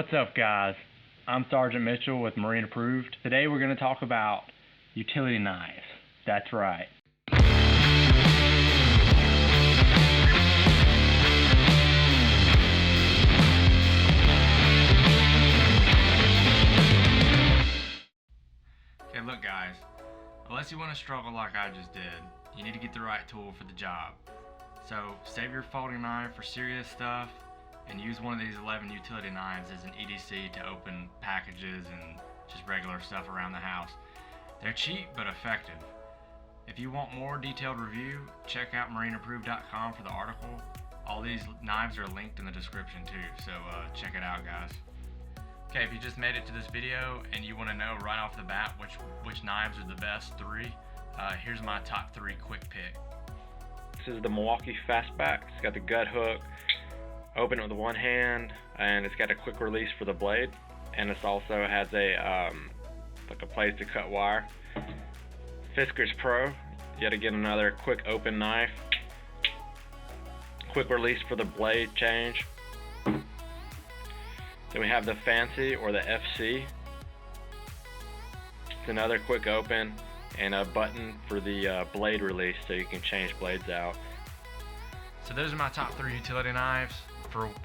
What's up, guys? I'm Sergeant Mitchell with Marine Approved. Today we're going to talk about utility knives. That's right. Okay, look guys, unless you want to struggle like I just did, you need to get the right tool for the job. So save your folding knife for serious stuff and use one of these 11 utility knives as an EDC to open packages and just regular stuff around the house. They're cheap but effective. If you want more detailed review, check out marineapproved.com for the article. All these knives are linked in the description too, so check it out, guys. Okay, if you just made it to this video and you want to know right off the bat which knives are the best three, here's my top 3 quick pick. This is the Milwaukee Fastback. It's got the gut hook, open it with one hand, and it's got a quick release for the blade, and it also has a like a place to cut wire. Fiskars Pro, you got to get another quick open knife, quick release for the blade change. Then we have the Fancy or the FC. It's another quick open and a button for the blade release so you can change blades out. So those are my top 3 utility knives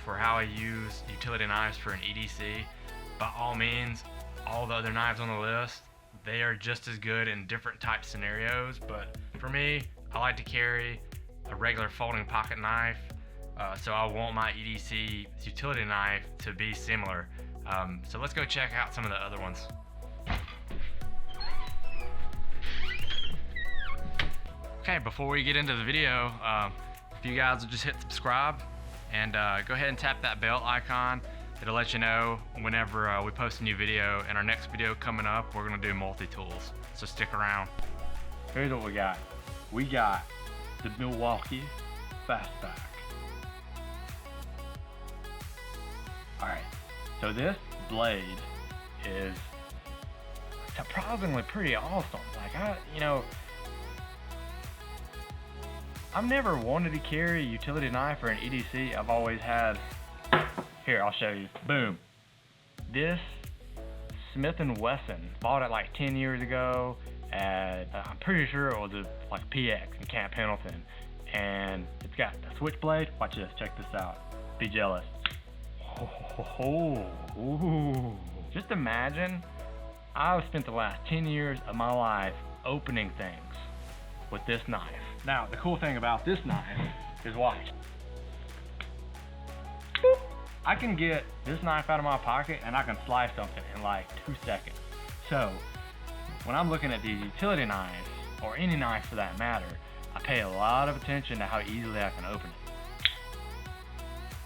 for how I use utility knives for an EDC. By all means, all the other knives on the list, they are just as good in different type scenarios, but for me, I like to carry a regular folding pocket knife, so I want my EDC utility knife to be similar. So let's go check out some of the other ones. Okay, before we get into the video, if you guys will just hit subscribe and go ahead and tap that bell icon. It'll let you know whenever we post a new video. And our next video coming up, we're gonna do multi-tools, so stick around. Here's what we got. We got the Milwaukee Fastback. Alright, so this blade is surprisingly pretty awesome. Like, I've never wanted to carry a utility knife or an EDC. I've always had, here, I'll show you. Boom. This Smith & Wesson, bought it like 10 years ago at, I'm pretty sure it was like PX in Camp Pendleton. And it's got a switchblade. Watch this, check this out. Be jealous. Ooh. Just imagine, I've spent the last 10 years of my life opening things with this knife. Now, the cool thing about this knife is watch. Boop. I can get this knife out of my pocket and I can slice something in like 2 seconds. So, when I'm looking at these utility knives, or any knife for that matter, I pay a lot of attention to how easily I can open it.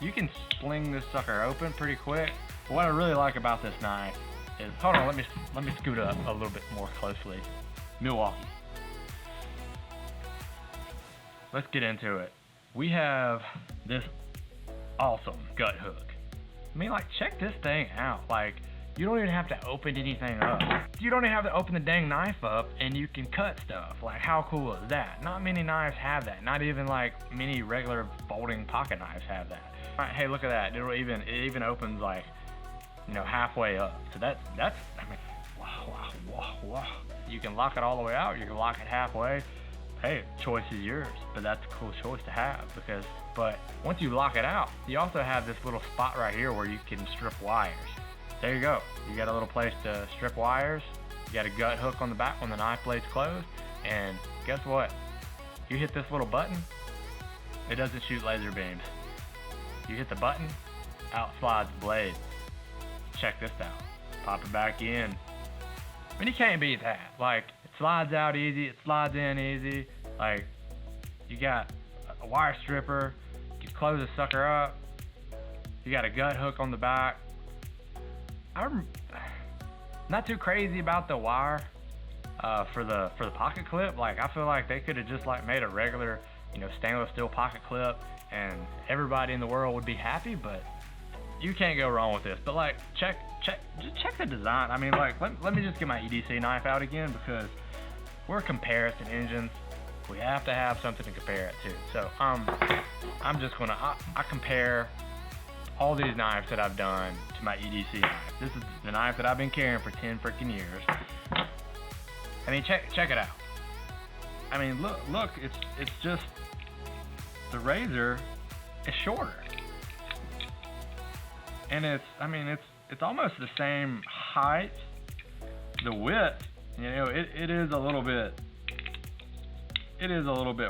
You can sling this sucker open pretty quick. But what I really like about this knife is, hold on, let me scoot up a little bit more closely. Milwaukee. Let's get into it. We have this awesome gut hook. I mean, like, check this thing out. Like, you don't even have to open anything up. You don't even have to open the dang knife up and you can cut stuff. Like, how cool is that? Not many knives have that. Not even like many regular folding pocket knives have that. All right, hey, look at that. It even opens like, halfway up. So that's, I mean, wow. You can lock it all the way out. You can lock it halfway. Hey, choice is yours, but that's a cool choice to have but once you lock it out, you also have this little spot right here where you can strip wires. There you go. You got a little place to strip wires. You got a gut hook on the back when the knife blade's closed, and guess what? You hit this little button, it doesn't shoot laser beams. You hit the button, out slides the blade. Check this out. Pop it back in. I mean, you can't beat that. Like, it slides out easy, it slides in easy. Like, you got a wire stripper, you can close the sucker up. You got a gut hook on the back. I'm not too crazy about the wire for the pocket clip. Like, I feel like they could have just like made a regular, stainless steel pocket clip, and everybody in the world would be happy. But you can't go wrong with this. But like, check the design. I mean, like, let me just get my EDC knife out again, because we're comparison engines. We have to have something to compare it to. So I'm just gonna I compare all these knives that I've done to my EDC knife. This is the knife that I've been carrying for 10 freaking years. I mean, check it out. I mean, look, it's just the razor is shorter, and it's almost the same height. The width, you know, it is a little bit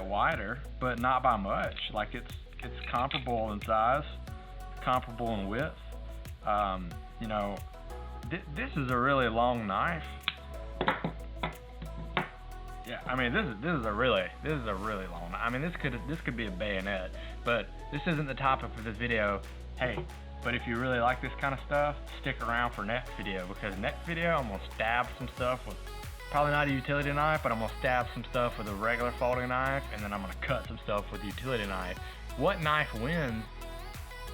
wider, but not by much. Like it's comparable in size, comparable in width. You know, this is a really long knife. Yeah, I mean this is a really long knife. I mean this could be a bayonet, but this isn't the topic for this video. Hey, but if you really like this kind of stuff, stick around for next video, because next video I'm gonna stab some stuff with probably not a utility knife, but I'm gonna stab some stuff with a regular folding knife, and then I'm gonna cut some stuff with a utility knife. What knife wins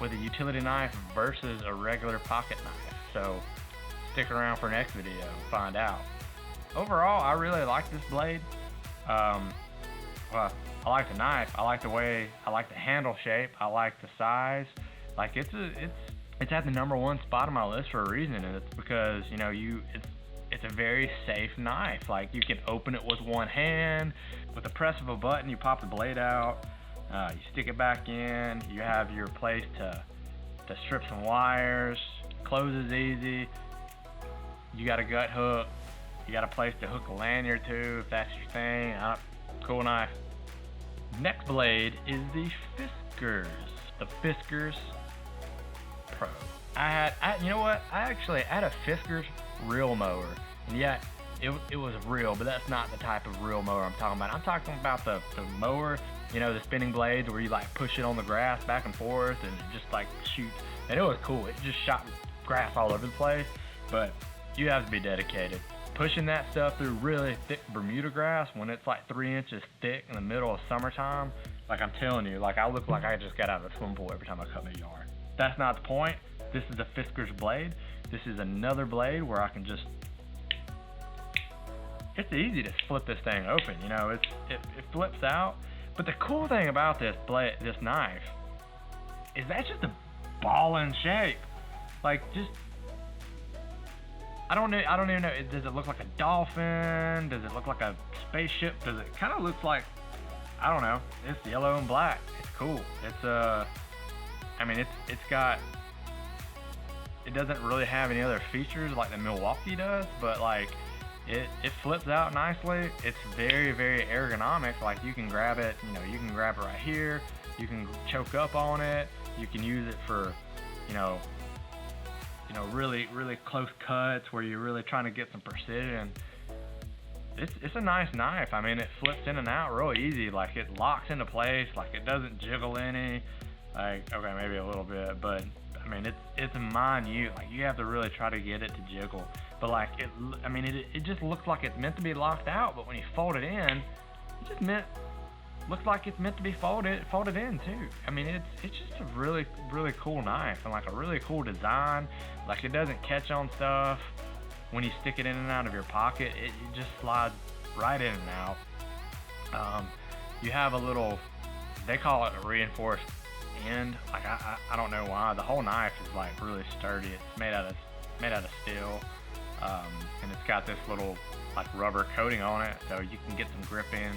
with a utility knife versus a regular pocket knife? So stick around for next video and find out. Overall, I really like this blade. Well, I like the knife. I like the way, I like the handle shape. I like the size. Like it's at the #1 spot on my list for a reason, and it's because, you know, it's a very safe knife. Like you can open it with one hand. With the press of a button, you pop the blade out. You stick it back in. You have your place to strip some wires. Closes easy. You got a gut hook. You got a place to hook a lanyard to if that's your thing. Cool knife. Next blade is the Fiskars Pro. You know what? I actually had a Fiskars reel mower, and yeah, it was real, but that's not the type of reel mower I'm talking about. I'm talking about the mower, you know, the spinning blades where you like push it on the grass back and forth and it just like shoots. And it was cool. It just shot grass all over the place, but you have to be dedicated. Pushing that stuff through really thick Bermuda grass when it's like 3 inches thick in the middle of summertime, like I'm telling you, like I look like I just got out of a swimming pool every time I cut my yard. That's not the point. This is a Fiskars blade. This is another blade where I can just, it's easy to flip this thing open, you know, it flips out. But the cool thing about this knife is that's just a ball in shape. Like just, I don't even know, does it look like a dolphin? Does it look like a spaceship? Does it kind of look like, I don't know, it's yellow and black. It's cool. It's I mean it's got, it doesn't really have any other features like the Milwaukee does, but like it flips out nicely. It's very, very ergonomic. Like you can grab it, you know, you can grab it right here. You can choke up on it. You can use it for, you know, really, really close cuts where you're really trying to get some precision. It's a nice knife. I mean, it flips in and out real easy. Like it locks into place. Like it doesn't jiggle any. Like, okay, maybe a little bit, but I mean, it's minute. Like you have to really try to get it to jiggle. But like it just looks like it's meant to be locked out. But when you fold it in, it just looks like it's meant to be folded in too. I mean, it's just a really, really cool knife and like a really cool design. Like it doesn't catch on stuff when you stick it in and out of your pocket. It just slides right in and out. You have a little, they call it a reinforced end. Like I don't know why. The whole knife is like really sturdy. It's made out of steel, and it's got this little like rubber coating on it, so you can get some grip in.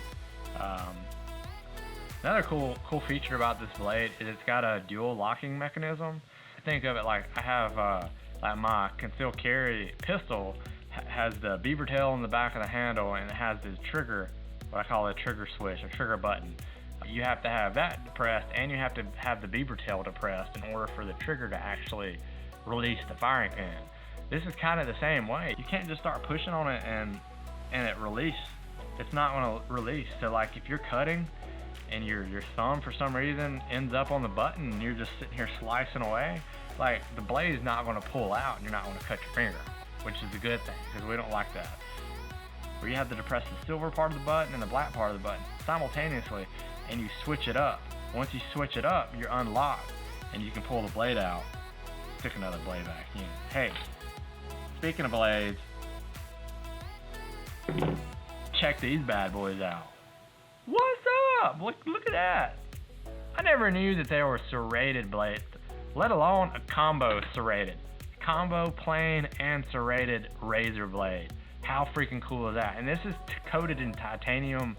Another cool feature about this blade is it's got a dual locking mechanism. Think of it like I have like my concealed carry pistol has the beaver tail on the back of the handle, and it has this trigger, what I call a trigger switch, a trigger button. You have to have that depressed, and you have to have the beaver tail depressed in order for the trigger to actually release the firing pin. This is kind of the same way. You can't just start pushing on it and it release. It's not going to release. So like if you're cutting and your thumb for some reason ends up on the button and you're just sitting here slicing away, like the blade is not going to pull out and you're not going to cut your finger off, which is a good thing because we don't like that. Where you have to depress the silver part of the button and the black part of the button simultaneously, and you switch it up. Once you switch it up, you're unlocked and you can pull the blade out, stick another blade back in. Hey, speaking of blades, check these bad boys out. What's up? Look at that. I never knew that there were serrated blades. let alone a combo serrated. Combo plain and serrated razor blade. How freaking cool is that? And this is coated in titanium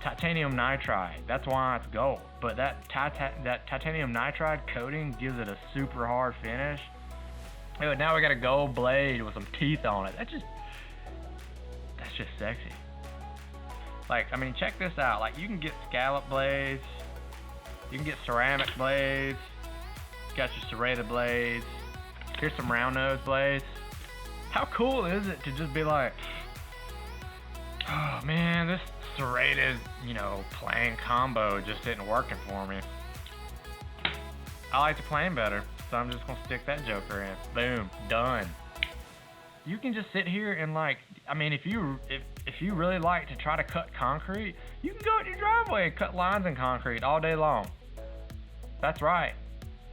nitride. That's why it's gold. But that titanium nitride coating gives it a super hard finish. Oh, now we got a gold blade with some teeth on it. That's just sexy. Like, I mean, check this out. Like, you can get scallop blades, you can get ceramic blades, you got your serrated blades. Here's some round nose blades. How cool is it to just be like, oh man, this serrated, you know, plain combo just isn't working for me. I like the plain better, so I'm just gonna stick that joker in. Boom, done. You can just sit here and, like, I mean, if you really like to try to cut concrete, you can go out your driveway and cut lines in concrete all day long. That's right.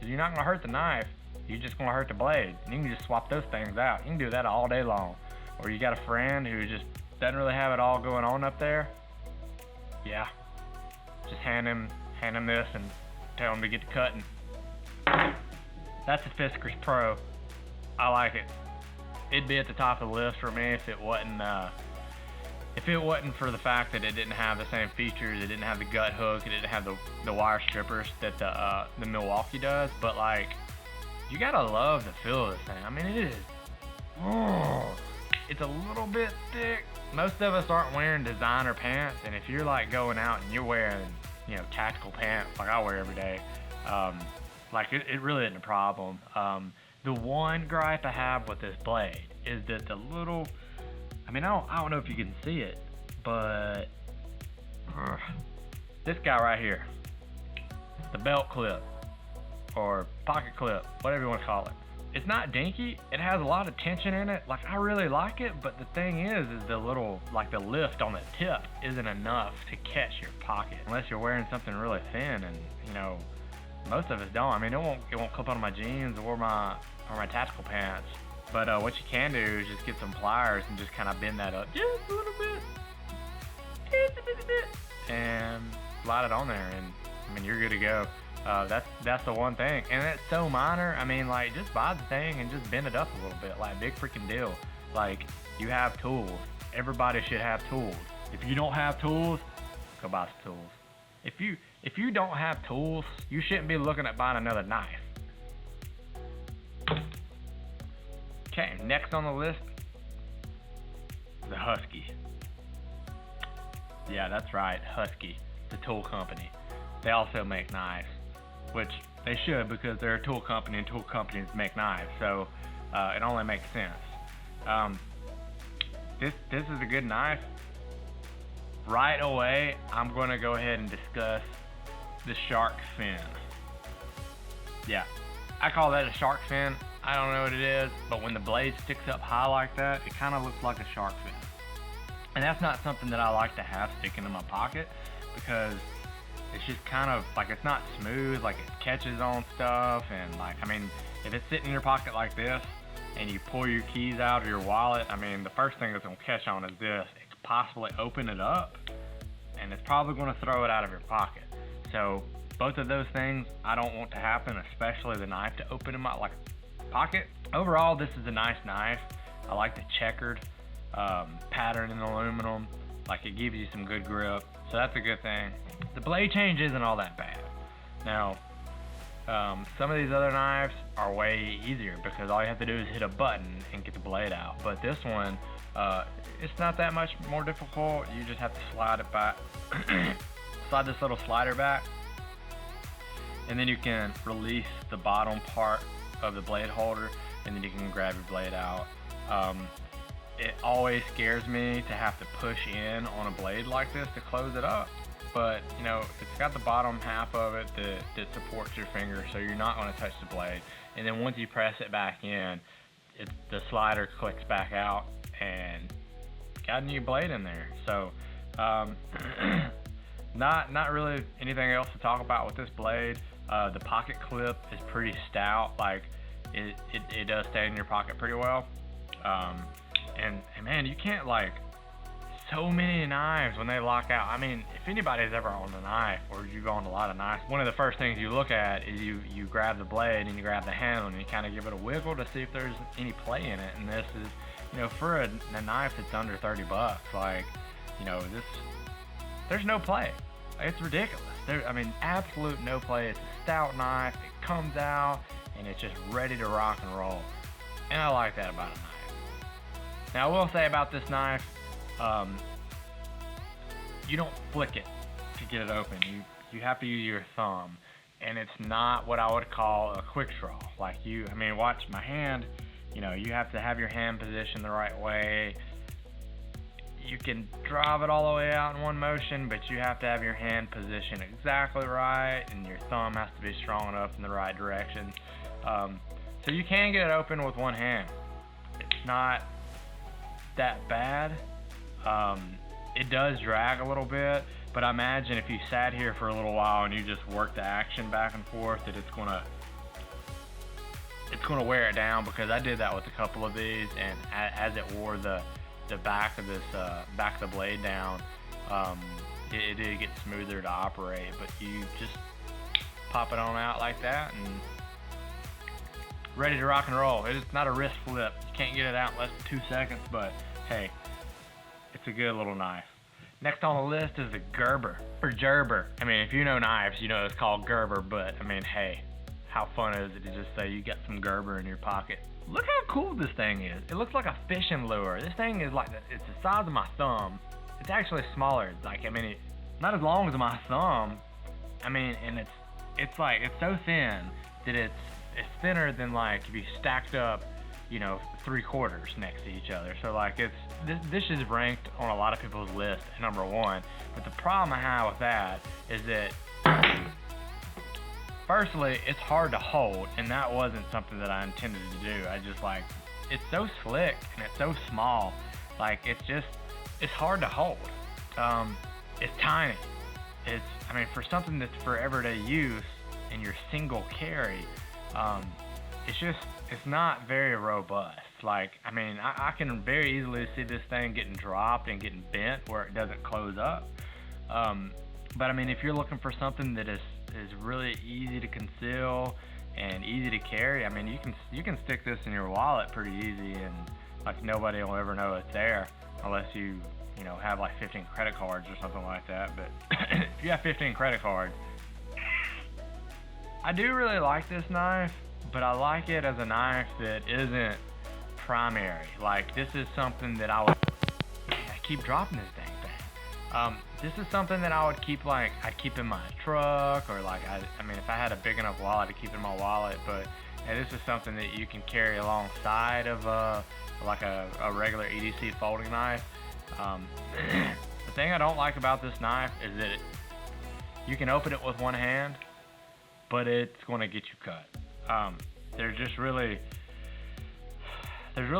You're not gonna hurt the knife. You're just gonna hurt the blade. And you can just swap those things out. You can do that all day long. Or you got a friend who just doesn't really have it all going on up there. Yeah. Just hand him this and tell him to get to cutting. That's a Fiskars Pro. I like it. It'd be at the top of the list for me if it wasn't for the fact that it didn't have the same features. It didn't have the gut hook. It didn't have the wire strippers that the Milwaukee does. But, like, you gotta love the feel of this thing. I mean, it is. Oh, it's a little bit thick. Most of us aren't wearing designer pants, and if you're like going out and you're wearing, you know, tactical pants like I wear every day, like it really isn't a problem. The one gripe I have with this blade is that the little, I mean, I don't know if you can see it, but this guy right here, the belt clip or pocket clip, whatever you want to call it. It's not dinky. It has a lot of tension in it. Like, I really like it, but the thing is the little, like, the lift on the tip isn't enough to catch your pocket unless you're wearing something really thin, and, you know, most of us don't. I mean, it won't clip onto my jeans or my tactical pants. But what you can do is just get some pliers and just kind of bend that up just a little bit, and slide it on there, and I mean, you're good to go. That's the one thing, and it's so minor. I mean, like, just buy the thing and just bend it up a little bit. Like, big freaking deal. Like, you have tools. Everybody should have tools. If you don't have tools, go buy some tools. If you don't have tools, you shouldn't be looking at buying another knife. Okay, next on the list, the Husky. Yeah, that's right, Husky, the tool company. They also make knives, which they should, because they're a tool company and tool companies make knives, so it only makes sense. This is a good knife. Right away, I'm going to go ahead and discuss the shark fin. Yeah, I call that a shark fin. I don't know what it is, but when the blade sticks up high like that, it kind of looks like a shark fin. And that's not something that I like to have sticking in my pocket, because it's just kind of like, it's not smooth, like it catches on stuff, and, like, I mean, if it's sitting in your pocket like this and you pull your keys out of your wallet, I mean, the first thing that's going to catch on is this. It could possibly open it up, and it's probably going to throw it out of your pocket. So both of those things I don't want to happen, especially the knife to open in my pocket. Overall, this is a nice knife. I like the checkered pattern in aluminum. Like, it gives you some good grip, so that's a good thing. The blade change isn't all that bad. Now, some of these other knives are way easier, because all you have to do is hit a button and get the blade out. But this one, it's not that much more difficult. You just have to slide it back, slide this little slider back, and then you can release the bottom part of the blade holder, and then you can grab your blade out. It always scares me to have to push in on a blade like this to close it up, but, you know, it's got the bottom half of it that supports your finger, so you're not going to touch the blade. And then once you press it back in, the slider clicks back out, and got a new blade in there. So not really anything else to talk about with this blade. The pocket clip is pretty stout. Like, it does stay in your pocket pretty well. And man, you can't, like, so many knives when they lock out. I mean, if anybody's ever owned a knife or you've owned a lot of knives, one of the first things you look at is you grab the blade and you grab the handle and you kind of give it a wiggle to see if there's any play in it. And this is, you know, for a knife that's under 30 bucks, like, you know, there's no play. It's ridiculous. I mean, absolute no play. It's a stout knife. It comes out and it's just ready to rock and roll. And I like that about a knife. Now, I will say about this knife, you don't flick it to get it open. You have to use your thumb, and it's not what I would call a quick draw. Like I mean, watch my hand. You know, you have to have your hand positioned the right way. You can drive it all the way out in one motion, but you have to have your hand positioned exactly right, and your thumb has to be strong enough in the right direction. So you can get it open with one hand. It's not that bad. It does drag a little bit, but I imagine if you sat here for a little while and you just work the action back and forth, that it's gonna wear it down, because I did that with a couple of these, and as it wore the back of this back of the blade down, it did get smoother to operate. But you just pop it on out like that and ready to rock and roll. It's not a wrist flip. You can't get it out in less than 2 seconds, but hey, it's a good little knife. Next on the list is the Gerber, or Gerber. I mean, if you know knives, you know it's called Gerber, but I mean, hey, how fun is it to just say you got some Gerber in your pocket? Look how cool this thing is. It looks like a fishing lure. This thing is like, it's the size of my thumb. It's actually smaller. Like, I mean, it's not as long as my thumb. I mean, and it's like, it's so thin that it's thinner than, like, if you stacked up, you know, 3/4 next to each other. So like, this is ranked on a lot of people's list at number 1. But the problem I have with that is that, firstly, it's hard to hold, and that wasn't something that I intended to do. I just, like, it's so slick and it's so small. Like, it's hard to hold. It's tiny. I mean, for something that's for everyday use and your single carry, it's not very robust. Like, I mean, I can very easily see this thing getting dropped and getting bent where it doesn't close up. But I mean, if you're looking for something that is really easy to conceal and easy to carry, I mean, you can stick this in your wallet pretty easy, and like, nobody will ever know it's there, unless you know, have like 15 credit cards or something like that. But if you have 15 credit cards, I do really like this knife, but I like it as a knife that isn't primary. Like, this is something that I keep dropping this dang thing. This is something that I would keep, like, I'd keep in my truck, or like, I mean, if I had a big enough wallet to keep in my wallet. But this is something that you can carry alongside of like a regular EDC folding knife. The thing I don't like about this knife is that you can open it with one hand, but it's going to get you cut. There's really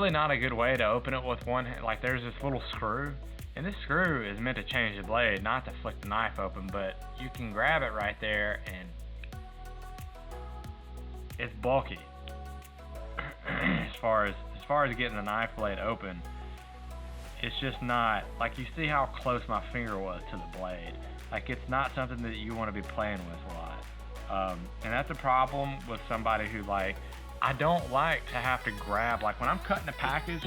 not a good way to open it with one hand. Like, there's this little screw, and this screw is meant to change the blade, not to flick the knife open, but you can grab it right there, and it's bulky. as far as getting the knife blade open, it's just not, like, you see how close my finger was to the blade. Like, it's not something that you want to be playing with a lot. And that's a problem with somebody who, like, I don't like to have to grab, like, when I'm cutting a package,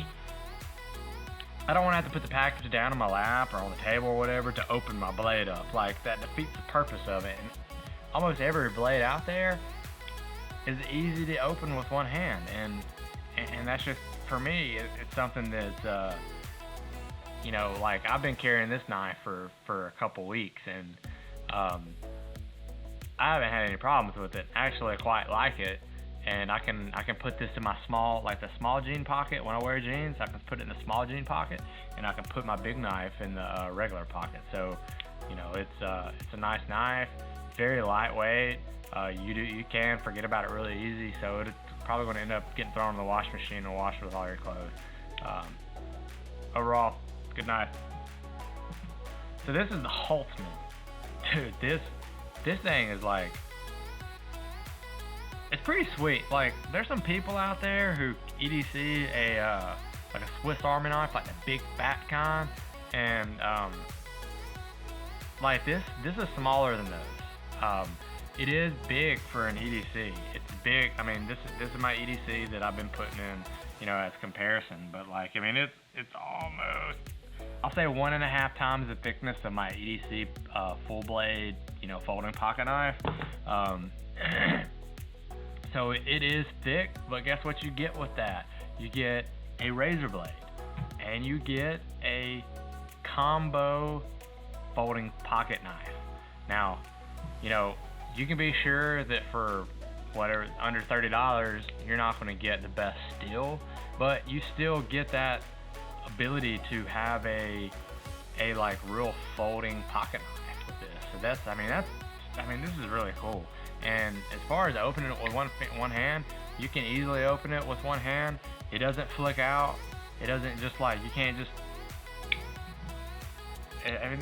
I don't want to have to put the package down on my lap or on the table or whatever to open my blade up. Like, that defeats the purpose of it. And almost every blade out there is easy to open with one hand, and that's just, for me, it's something that's, you know, like, I've been carrying this knife for a couple weeks, and I haven't had any problems with it. Actually, I quite like it, and I can put this in my small, like the small jean pocket when I wear jeans. I can put it in the small jean pocket, and I can put my big knife in the regular pocket. So, you know, it's a nice knife, very lightweight. You can forget about it really easy, so it's probably going to end up getting thrown in the wash machine and washed with all your clothes. Overall, good knife. So this is the Holtman. Dude, this thing is, like, it's pretty sweet. Like, there's some people out there who EDC like a Swiss Army knife, like the big fat kind, and like this is smaller than those. It is big for an EDC. It's big. I mean, this is my EDC that I've been putting in, you know, as comparison. But like, I mean, it's almost, I'll say 1.5 times the thickness of my EDC full blade, you know, folding pocket knife. So it is thick, but guess what you get with that? You get a razor blade, and you get a combo folding pocket knife. Now, you know, you can be sure that for whatever, under $30, you're not going to get the best steel, but you still get that ability to have a like real folding pocket knife with this. So that's, I mean, this is really cool. And as far as opening it with one hand, you can easily open it with one hand. It doesn't flick out. It doesn't just like, you can't just, I mean,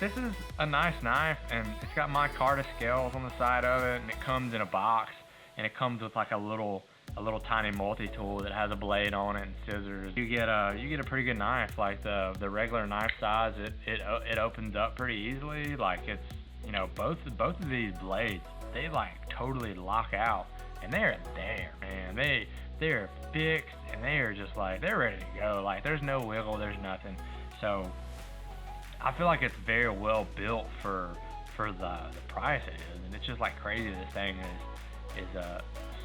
this is a nice knife, and it's got my micarta scales on the side of it, and it comes in a box, and it comes with like a little tiny multi-tool that has a blade on it and scissors. You get a pretty good knife. Like the regular knife size, it opens up pretty easily. Like, it's, you know, both of these blades, they like totally lock out, and they're there, man. They're fixed, and they are just like, they're ready to go. Like, there's no wiggle, there's nothing. So I feel like it's very well built for the price it is, and it's just like crazy. This thing is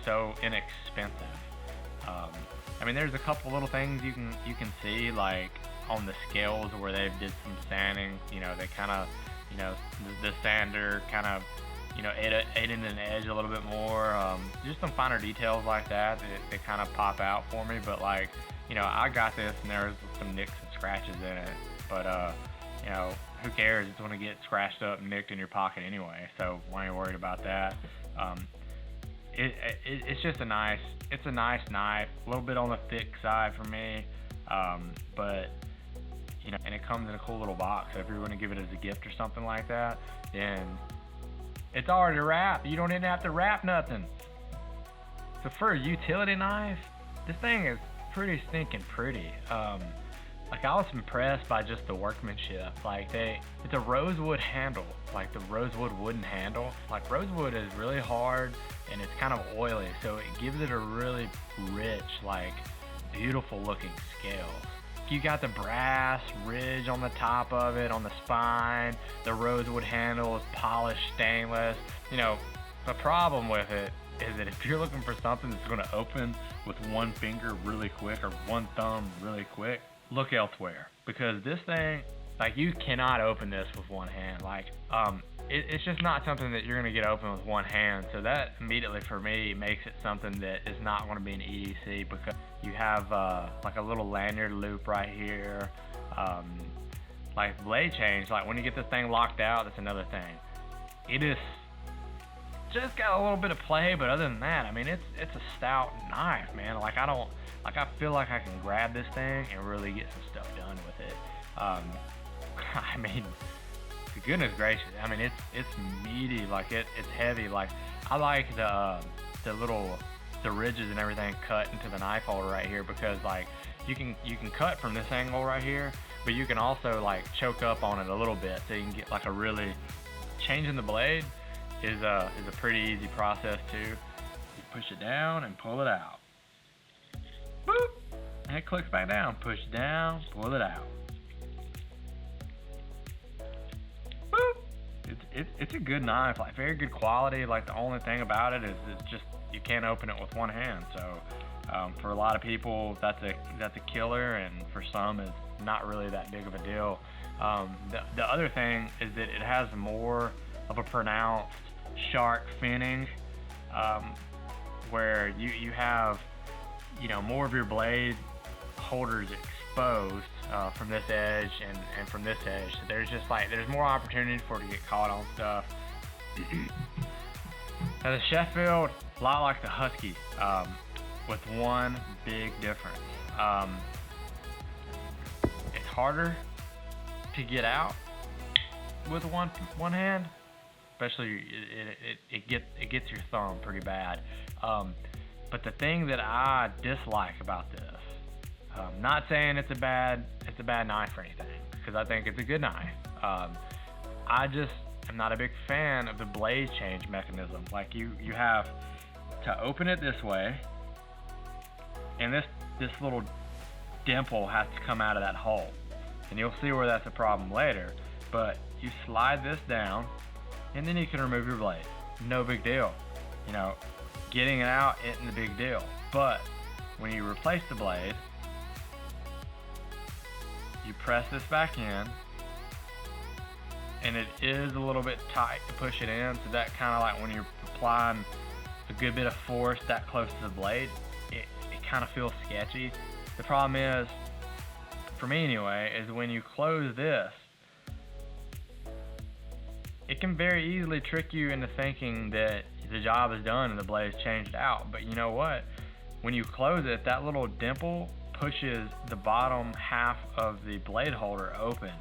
so inexpensive. I mean, there's a couple little things you can see, like on the scales where they did some sanding. You know, they kind of, you know, the sander kind of, you know, ate into an edge a little bit more. Just some finer details like that kind of pop out for me. But like, you know, I got this, and there was some nicks and scratches in it, but you know, who cares? It's going to get scratched up and nicked in your pocket anyway, so why are you worried about that? It's just a nice knife, a little bit on the thick side for me, but you know, and it comes in a cool little box. So if you're going to give it as a gift or something like that, then it's already wrapped. You don't even have to wrap nothing. So for a utility knife, this thing is pretty stinking pretty. Like, I was impressed by just the workmanship. Like, it's a rosewood handle, like the rosewood wooden handle. Like, rosewood is really hard, and it's kind of oily, so it gives it a really rich, like, beautiful looking scale. You got the brass ridge on the top of it, on the spine. The rosewood handle is polished stainless. You know, the problem with it is that if you're looking for something that's going to open with one finger really quick, or one thumb really quick, look elsewhere, because this thing, like, you cannot open this with one hand. Like, it's just not something that you're going to get open with one hand. So that immediately for me makes it something that is not going to be an EDC, because you have like a little lanyard loop right here. Like blade change, like when you get this thing locked out, that's another thing. It is just got a little bit of play, but other than that, I mean, it's a stout knife, man. Like, I feel like I can grab this thing and really get some stuff done with it. I mean, goodness gracious, I mean, it's meaty, like it's heavy. Like, I like the ridges and everything cut into the knife holder right here, because like you can cut from this angle right here, but you can also like choke up on it a little bit, so you can get like a really, changing the blade is a pretty easy process too. You push it down and pull it out. Boop! And it clicks back down. Push it down, pull it out. Boop! It's a good knife, like very good quality. Like, the only thing about it is it's just, you can't open it with one hand. So for a lot of people, that's a killer, and for some, it's not really that big of a deal. The other thing is that it has more of a pronounced shark finning, where you have, you know, more of your blade holders exposed from this edge and from this edge. So there's just like, there's more opportunity for it to get caught on stuff. Now the Sheffield, a lot like the Husky, with one big difference. It's harder to get out with one hand, especially it gets your thumb pretty bad. But the thing that I dislike about this, not saying it's a bad knife or anything, because I think it's a good knife. I just am not a big fan of the blade change mechanism. Like you have to open it this way, and this little dimple has to come out of that hole, and you'll see where that's a problem later. But you slide this down, and then you can remove your blade. No big deal. You know, getting it out isn't the big deal. But when you replace the blade, you press this back in, and it is a little bit tight to push it in, so that kind of like when you're applying a good bit of force that close to the blade, it kind of feels sketchy. The problem is, for me anyway, is when you close this, it can very easily trick you into thinking that the job is done and the blade's changed out. But you know what? When you close it, that little dimple pushes the bottom half of the blade holder open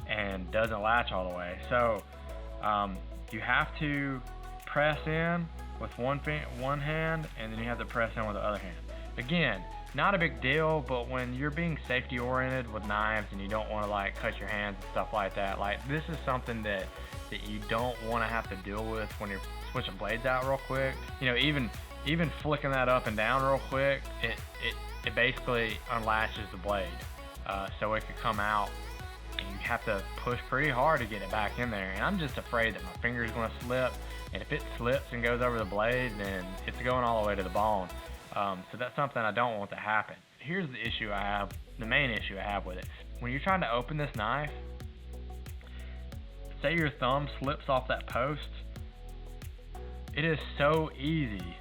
and doesn't latch all the way. So you have to press in with one hand, and then you have to press in with the other hand. Again, not a big deal, but when you're being safety oriented with knives and you don't want to like cut your hands and stuff like that, like this is something that you don't want to have to deal with when you're switching blades out real quick. You know, even flicking that up and down real quick, it basically unlatches the blade, so it could come out, and you have to push pretty hard to get it back in there. And I'm just afraid that my finger's going to slip, and if it slips and goes over the blade, then it's going all the way to the bone. So that's something I don't want to happen. Here's the issue I have, the main issue I have with it. When you're trying to open this knife, say your thumb slips off that post, it is so easy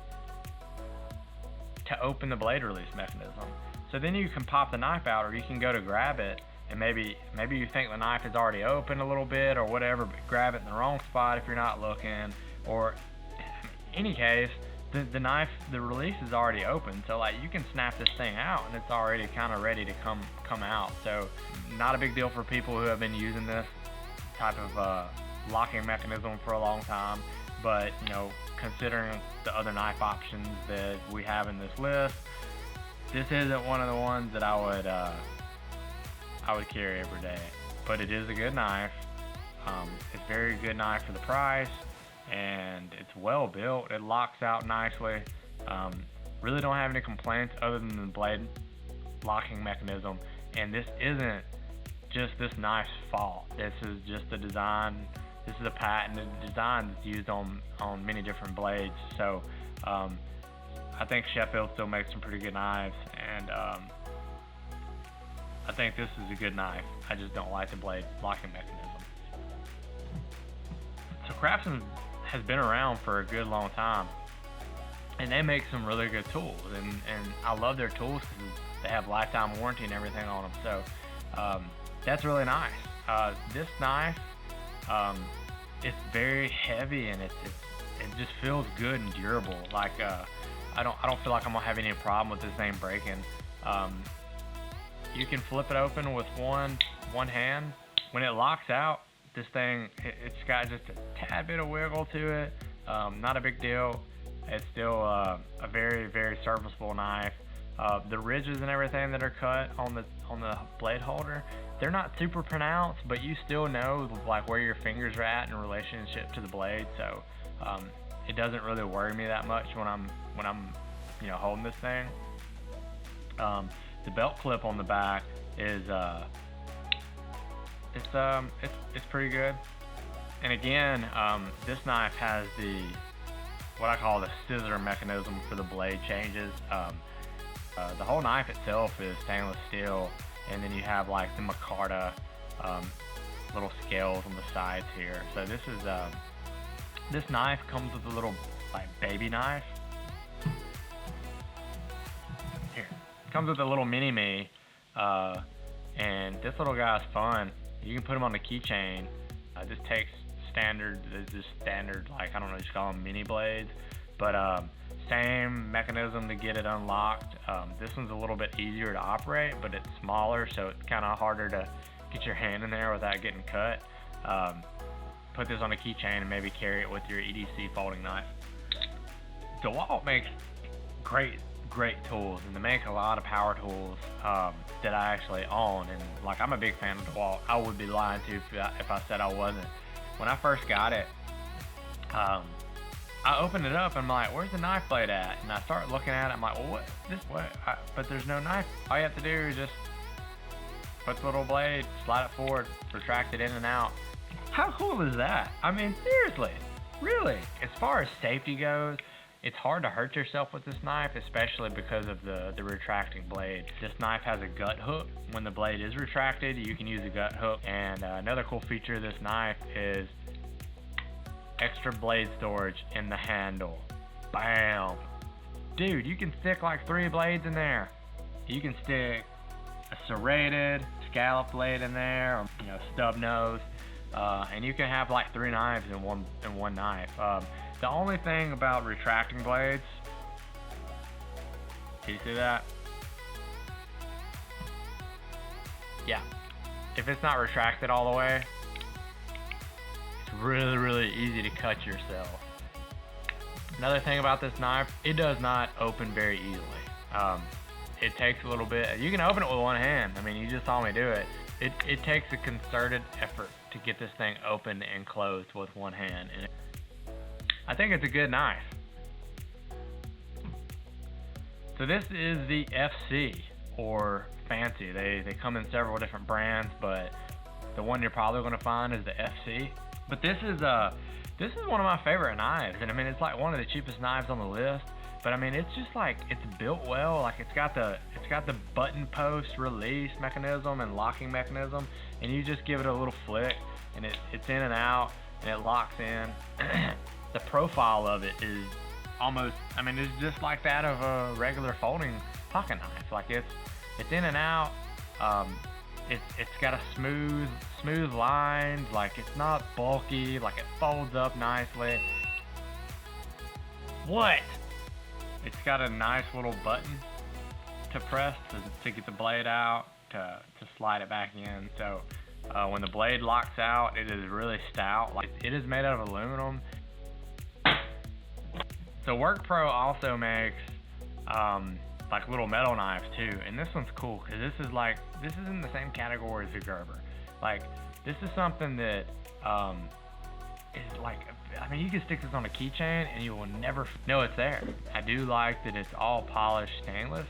to open the blade release mechanism. So then you can pop the knife out, or you can go to grab it, and maybe you think the knife is already open a little bit or whatever, but grab it in the wrong spot if you're not looking, or in any case, the knife, the release is already open, so like you can snap this thing out and it's already kind of ready to come out. So not a big deal for people who have been using this type of locking mechanism for a long time. But you know, considering the other knife options that we have in this list, this isn't one of the ones that I would carry every day. But it is a good knife. It's a very good knife for the price, and it's well built. It locks out nicely. Really don't have any complaints other than the blade locking mechanism. And this isn't just this knife's fault. This is just the design. This is a patented design that's used on many different blades. So I think Sheffield still makes some pretty good knives, and I think this is a good knife. I just don't like the blade locking mechanism. So Craftsman has been around for a good long time, and they make some really good tools, and I love their tools because they have lifetime warranty and everything on them. So that's really nice. This knife, it's very heavy, and it just feels good and durable. Like I don't feel like I'm gonna have any problem with this thing breaking. You can flip it open with one hand. When it locks out, this thing, it's got just a tad bit of wiggle to it. Not a big deal. It's still a very, very serviceable knife. The ridges and everything that are cut on the blade holder, they're not super pronounced, but you still know like where your fingers are at in relationship to the blade. So it doesn't really worry me that much when I'm you know, holding this thing. The belt clip on the back is it's pretty good. And again, this knife has what I call the scissor mechanism for the blade changes. The whole knife itself is stainless steel, and then you have like the micarta little scales on the sides here. So this knife comes with a little like baby knife. Here, comes with a little mini-me, and this little guy's fun. You can put them on the keychain. This takes standard, like, I don't know, just call them mini blades, but same mechanism to get it unlocked. This one's a little bit easier to operate, but it's smaller, so it's kind of harder to get your hand in there without getting cut. Put this on a keychain and maybe carry it with your EDC folding knife. DeWalt makes great great tools, and they make a lot of power tools that I actually own. And like, I'm a big fan of DeWalt. I would be lying to you if I said I wasn't. When I first got it, I opened it up and I'm like, where's the knife blade at? And I start looking at it. I'm like, well, but there's no knife. All you have to do is just put the little blade, slide it forward, retract it in and out. How cool is that? I mean, seriously, really. As far as safety goes, it's hard to hurt yourself with this knife, especially because of the retracting blade. This knife has a gut hook. When the blade is retracted, you can use a gut hook. And another cool feature of this knife is extra blade storage in the handle. Bam! Dude, you can stick like 3 blades in there. You can stick a serrated, scallop blade in there, or stub nose, and you can have like 3 knives in one knife. The only thing about retracting blades, do you see that? Yeah, if it's not retracted all the way, it's really easy to cut yourself. Another thing about this knife, it does not open very easily. It takes a little bit. You can open it with one hand. I mean, you just saw me do it. It takes a concerted effort to get this thing open and closed with one hand. And I think it's a good knife. So this is the FC, or Fancy. They come in several different brands, but the one you're probably going to find is the FC. But this is one of my favorite knives, and I mean, it's like one of the cheapest knives on the list. But I mean, it's just like, it's built well. Like, it's got the button post release mechanism and locking mechanism, and you just give it a little flick, and it's in and out, and it locks in. The profile of it is almost, I mean, it's just like that of a regular folding pocket knife. Like, it's in and out. It's got a smooth lines. Like, it's not bulky. Like, it folds up nicely. What? It's got a nice little button to press to get the blade out, to slide it back in. So when the blade locks out, it is really stout. Like, it is made out of aluminum. So WorkPro also makes like little metal knives too, and this one's cool because this is in the same category as the Gerber. Like, this is something that is like, I mean, you can stick this on a keychain and you will never know it's there. I do like that it's all polished stainless,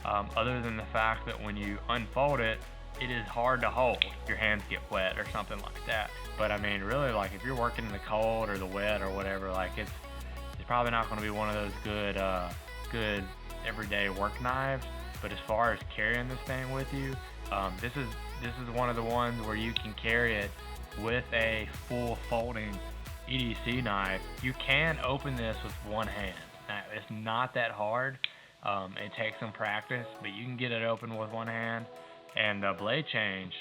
other than the fact that when you unfold it, it is hard to hold. Your hands get wet or something like that. But I mean, really, like, if you're working in the cold or the wet or whatever, like, it's probably not going to be one of those good everyday work knives. But as far as carrying this thing with you, this is one of the ones where you can carry it with a full folding EDC knife. You can open this with one hand. Now, it's not that hard. It takes some practice, but you can get it open with one hand. And the blade change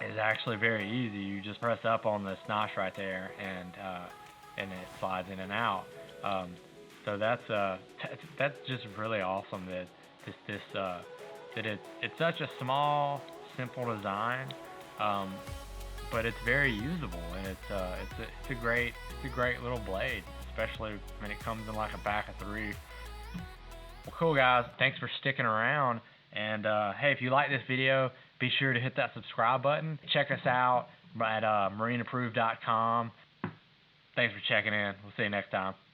is actually very easy. You just press up on this notch right there, and it slides in and out. So that's just really awesome that it's such a small, simple design, but it's very usable, and it's a great little blade, especially when it comes in like a pack of 3. Well, cool guys, thanks for sticking around. And hey, if you like this video, be sure to hit that subscribe button. Check us out at marineapproved.com. Thanks for checking in. We'll see you next time.